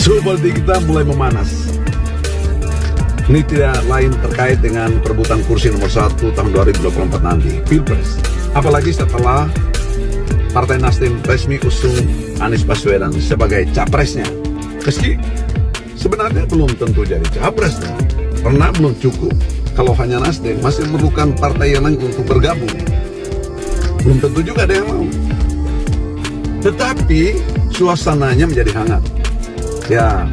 Suhu politik kita mulai memanas. Ini tidak lain terkait dengan perebutan kursi nomor 1 tahun 2024 nanti, Pilpres. Apalagi setelah Partai Nasdem resmi usung Anies Baswedan sebagai capresnya. Meski sebenarnya belum tentu jadi capres, karena belum cukup. Kalau hanya Nasdem, masih memerlukan partai yang lain untuk bergabung. Belum tentu juga ada yang mau. Tetapi suasananya menjadi hangat. Ya,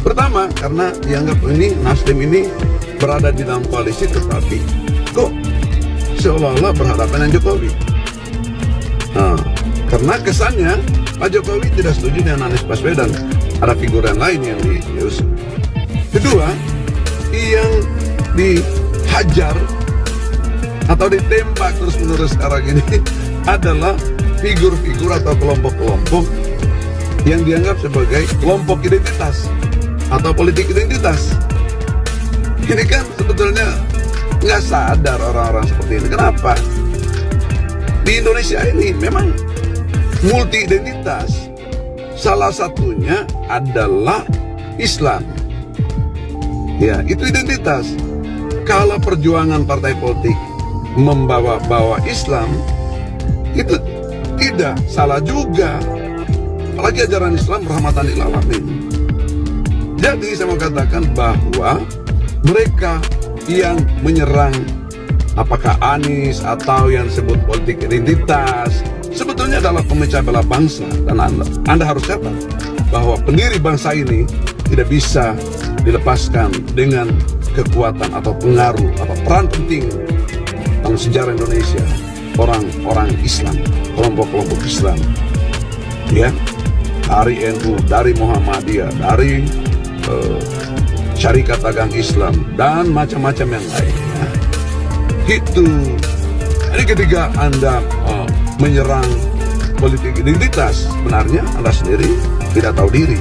pertama karena dianggap ini Nasdem ini berada di dalam koalisi, tetapi kok seolah-olah berhadapan dengan Jokowi. Karena kesannya Pak Jokowi tidak setuju dengan Anies Baswedan. Ada figur yang lain yang diusung. Kedua, yang dihajar atau ditembak terus-menerus sekarang ini adalah figur-figur atau kelompok-kelompok yang dianggap sebagai kelompok identitas atau politik identitas. Ini kan sebetulnya nggak sadar orang-orang seperti ini. Kenapa? Di Indonesia ini memang multi identitas. Salah satunya adalah Islam. Ya, itu identitas. Kalau perjuangan partai politik membawa Islam, itu tidak salah juga. Apalagi ajaran Islam rahmatan lil alamin. Jadi saya mau katakan bahwa mereka yang menyerang apakah Anies atau yang disebut politik identitas sebetulnya adalah pemecah belah bangsa. Dan Anda harus catat bahwa pendiri bangsa ini tidak bisa dilepaskan dengan kekuatan atau pengaruh atau peran penting dalam sejarah Indonesia orang-orang Islam, kelompok-kelompok Islam, ya, dari NU, dari Muhammadiyah, dari Syarikat Dagang Islam dan macam-macam yang lainnya. Itu. Jadi ketika Anda menyerang politik identitas, sebenarnya Anda sendiri tidak tahu diri.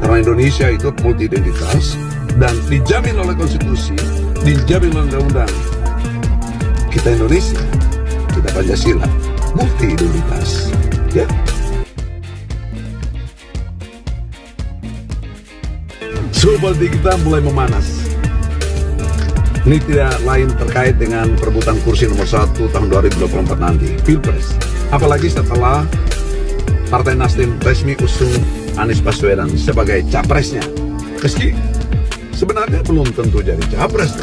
Karena Indonesia itu multi identitas dan dijamin oleh konstitusi, dijamin oleh undang-undang. Kita Indonesia, kita Pancasila, multi identitas. Ya. Suhu politik kita mulai memanas. Ini tidak lain terkait dengan perebutan kursi nomor 1 tahun 2024 nanti, Pilpres. Apalagi setelah Partai Nasdem resmi usung Anies Baswedan sebagai capresnya. Meski sebenarnya belum tentu jadi capres,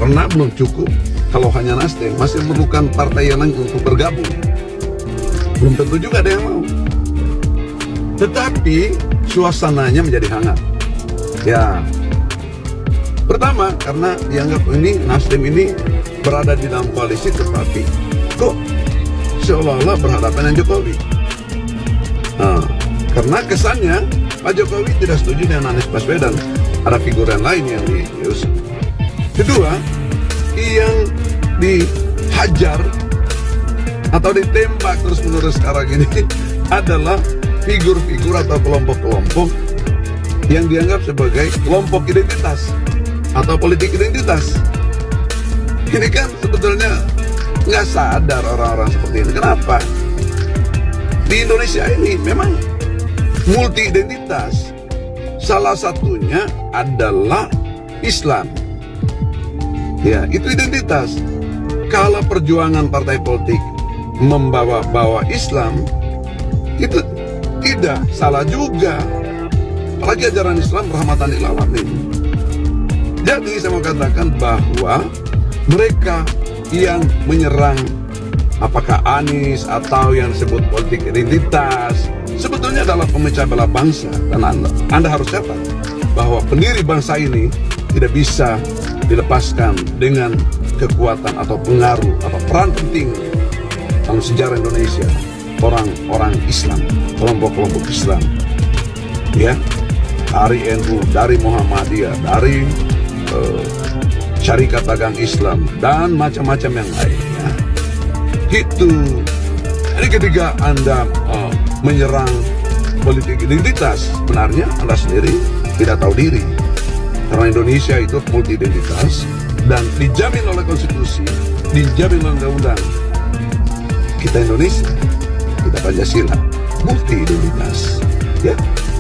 karena belum cukup. Kalau hanya Nasdem, masih memerlukan partai yang lain untuk bergabung. Belum tentu juga ada yang mau. Tetapi suasananya menjadi hangat. Ya, pertama karena dianggap ini Nasdem ini berada di dalam koalisi, tetapi kok seolah-olah berhadapan dengan Jokowi. Karena kesannya Pak Jokowi tidak setuju dengan Anies Baswedan. Ada figur yang lain yang diusung. Kedua, yang dihajar atau ditembak terus-menerus sekarang ini adalah figur-figur atau kelompok-kelompok yang dianggap sebagai kelompok identitas atau politik identitas. Ini kan sebetulnya nggak sadar orang-orang seperti ini. Kenapa? Di Indonesia ini memang multi identitas. Salah satunya adalah Islam. Ya, itu identitas. Kalau perjuangan partai politik membawa Islam, itu tidak salah juga. Apalagi ajaran Islam rahmatan lil alamin. Jadi saya mau katakan bahwa mereka yang menyerang apakah Anies atau yang disebut politik identitas sebetulnya adalah pemecah belah bangsa. Dan Anda harus catat bahwa pendiri bangsa ini tidak bisa dilepaskan dengan kekuatan atau pengaruh atau peran penting dalam sejarah Indonesia orang-orang Islam, kelompok-kelompok Islam, ya, dari NU, dari Muhammadiyah, dari Syarikat Dagang Islam dan macam-macam yang lainnya. Itu. Jadi ketika Anda menyerang politik identitas, sebenarnya Anda sendiri tidak tahu diri. Karena Indonesia itu multi identitas dan dijamin oleh konstitusi, dijamin oleh undang-undang. Kita Indonesia, kita Pancasila, multi identitas. Ya.